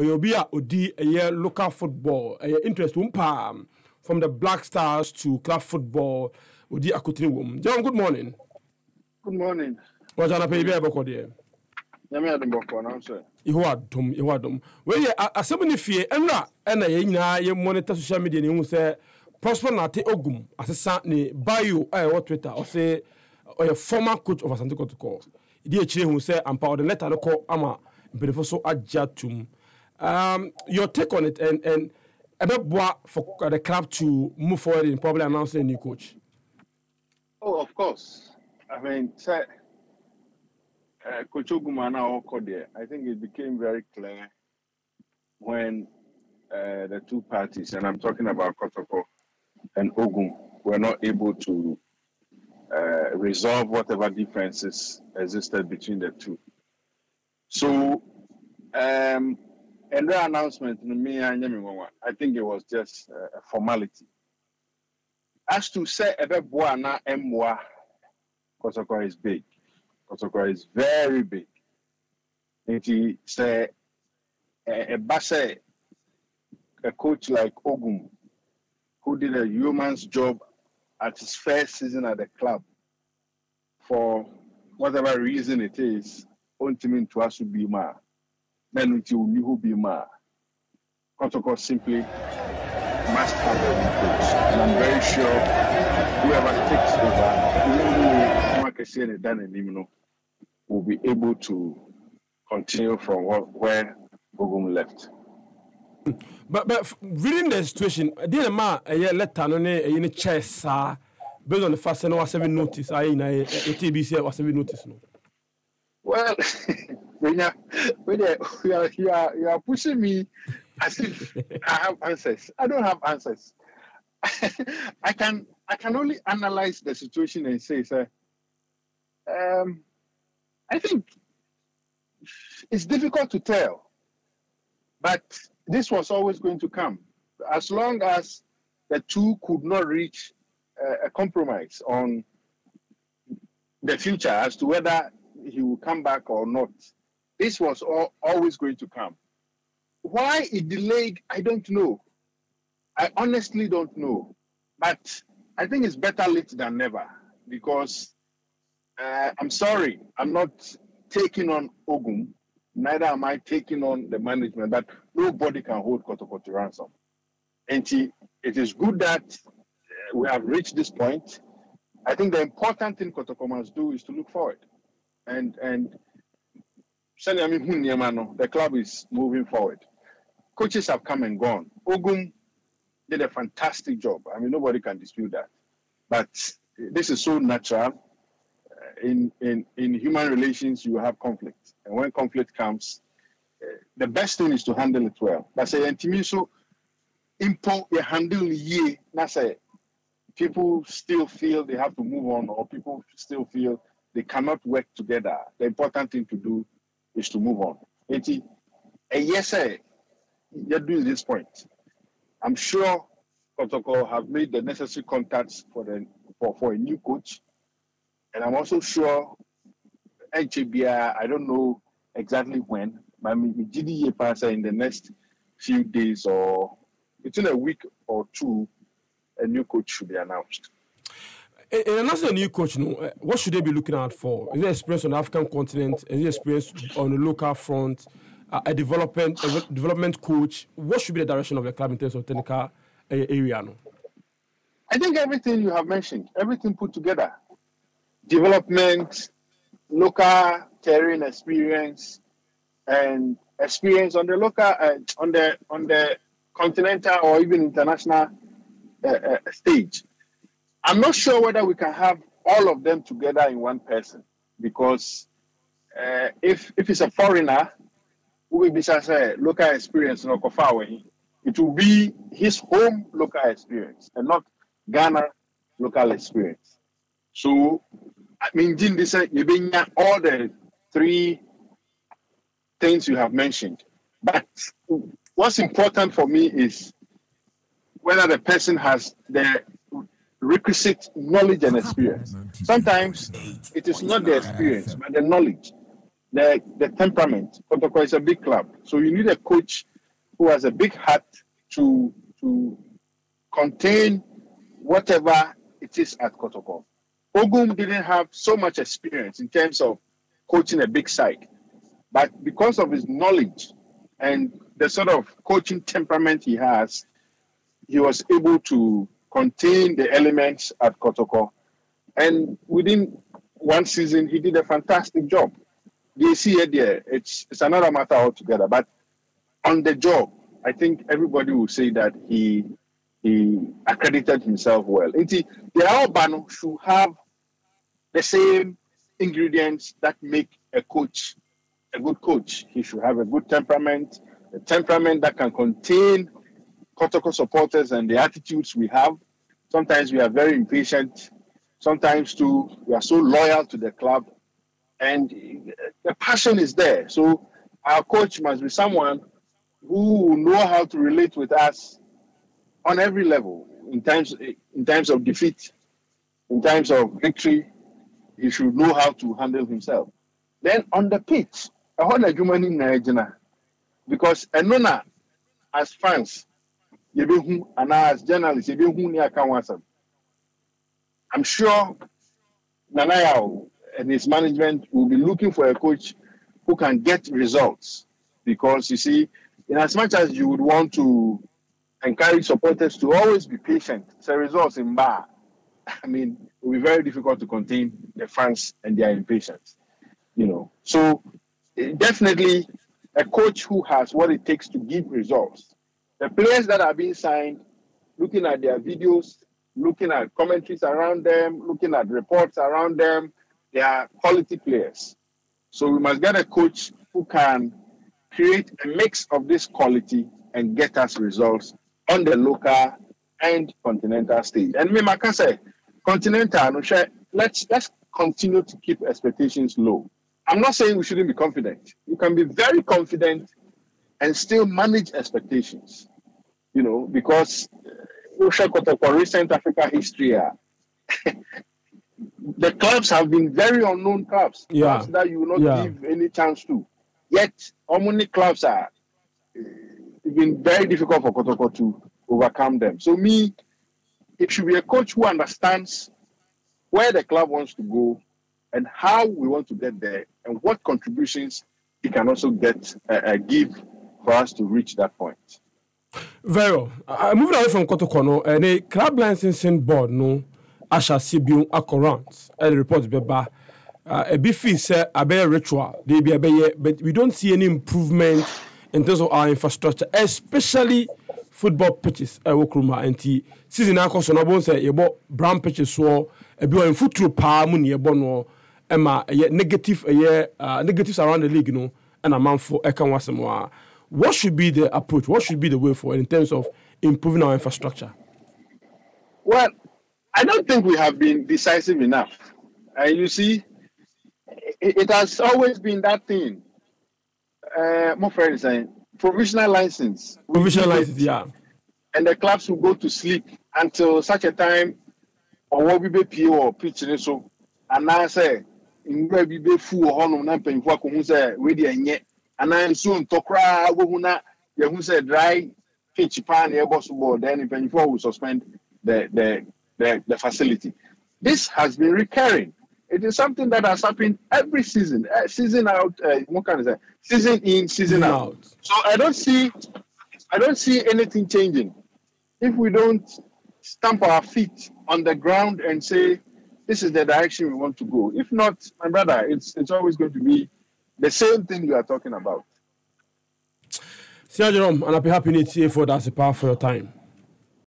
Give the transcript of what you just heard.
Oyobia Odi a year local football, a interest from the Black Stars to club football. Odi Akutini. John, good morning. Good morning. What's on a baby about there? Iwadum. Well, as somebody fear, and you monitor social media, and you say, Prosper Nate Ogum, as a son, bio, or Twitter, or say, or a former coach of Asante Kotoko. Dear Chile, who say, I'm power the letter, no call Ama, but so adjatum. Your take on it, and a bit for the club to move forward in probably announcing a new coach. Oh, of course. I mean, Coach Ogumana Okode, I think it became very clear when the two parties, and I'm talking about Kotoko and Ogum, were not able to resolve whatever differences existed between the two. So, and the announcement, I think it was just a formality. As to say, Ebeboana Mwa, Kotoko is big. Kotoko is very big. And he said, a coach like Ogum, who did a yeoman's job at his first season at the club, for whatever reason it is, ultimately to us to be ma, then until you be ma. Kotoko simply must have a new coach. And I'm very sure whoever takes over, will be able to continue from where Ogum left. But reading the situation, I didn't let a chess based on the fact that I was 7 notice. I in a TBC was 7 notice. Well, you are pushing me as if I have answers. I don't have answers. I can only analyze the situation and say, sir, I think it's difficult to tell, but this was always going to come. As long as the two could not reach a compromise on the future as to whether he will come back or not, this was always going to come. Why it delayed, I don't know. I honestly don't know. But I think it's better late than never, because I'm sorry, I'm not taking on Ogum, neither am I taking on the management, but nobody can hold Kotoko to ransom. And it is good that we have reached this point. I think the important thing Kotoko must do is to look forward. And the club is moving forward. Coaches have come and gone. Ogum did a fantastic job. I mean, nobody can dispute that. But this is so natural. In human relations, you have conflict. And when conflict comes, the best thing is to handle it well. But say, so handle ye, people still feel they have to move on, or people still feel they cannot work together. The important thing to do is to move on. Yes, you're doing this point. I'm sure Kotoko have made the necessary contacts for a new coach. And I'm also sure HBI, I don't know exactly when, but maybe GDA pass in the next few days or within a week or two, a new coach should be announced. And announcing a new coach, what should they be looking out for? Is there experience on the African continent? Is there experience on the local front? A development coach? What should be the direction of the club in terms of technical area? I think everything you have mentioned, everything put together. Development, local terrain experience, and experience on the local, on the continental or even international stage. I'm not sure whether we can have all of them together in one person, because if it's a foreigner who will be say local experience, it will be his home local experience and not Ghana local experience. So, I mean, you bring all the three things you have mentioned. But what's important for me is whether the person has the requisite knowledge and experience. Sometimes it is not the experience, but the knowledge, the temperament. Kotoko is a big club. So you need a coach who has a big heart to contain whatever it is at Kotoko. Ogum didn't have so much experience in terms of coaching a big side, but because of his knowledge and the sort of coaching temperament he has, he was able to contain the elements at Kotoko. And within one season, he did a fantastic job. You see it there, it's another matter altogether. But on the job, I think everybody will say that he accredited himself well. The Albano should have the same ingredients that make a coach a good coach. He should have a good temperament, a temperament that can contain Kotoko supporters and the attitudes we have. Sometimes we are very impatient. Sometimes, too, we are so loyal to the club. And the passion is there. So our coach must be someone who will know how to relate with us on every level. In times of defeat, in times of victory, he should know how to handle himself. Then on the pitch, I want a human in Nigeria. Because as fans, and as journalists, I'm sure Nanayao and his management will be looking for a coach who can get results. Because you see, in as much as you would want to encourage supporters to always be patient, the results in bar, I mean, it will be very difficult to contain the fans and their impatience. So definitely a coach who has what it takes to give results. The players that are being signed, looking at their videos, looking at commentaries around them, looking at reports around them, they are quality players. So we must get a coach who can create a mix of this quality and get us results on the local and continental stage. And like I say, continental, let's continue to keep expectations low. I'm not saying we shouldn't be confident. You can be very confident and still manage expectations, because for recent Africa history, the clubs have been very unknown clubs that you will not give any chance to. Yet, how many clubs are it's been very difficult for Kotoko to overcome them. So it should be a coach who understands where the club wants to go and how we want to get there and what contributions he can also give for us to reach that point. Very well. Moving away from Kotoko, the club licensing board, Asha Sibiu Akorant, and report Beba, a beefy say a bear ritual, but we don't see any improvement in terms of our infrastructure, especially football pitches. Wokruma and season Akos on a bone say you bought brown pitches so a be in foot through palm near Bono, Emma, negatives around the league, and a month for Ekanwasamoa. What should be the approach? What should be the way forward in terms of improving our infrastructure? Well, I don't think we have been decisive enough. You see, it has always been that thing. My friend is saying provisional license. Yeah. And the clubs will go to sleep until such a time or what we be PO or preaching so. And now say, in where we be full honor and paying for who say, ready and yet. And I'm soon to cry, who said dry pitch pan, airbus board, then before we suspend the facility. This has been recurring. It is something that has happened every season, season out, season in, season out. So I don't see anything changing. If we don't stamp our feet on the ground and say, this is the direction we want to go. If not, my brother, it's always going to be the same thing you are talking about. Sir Jerome, and I'll be happy to see you for that. For your time.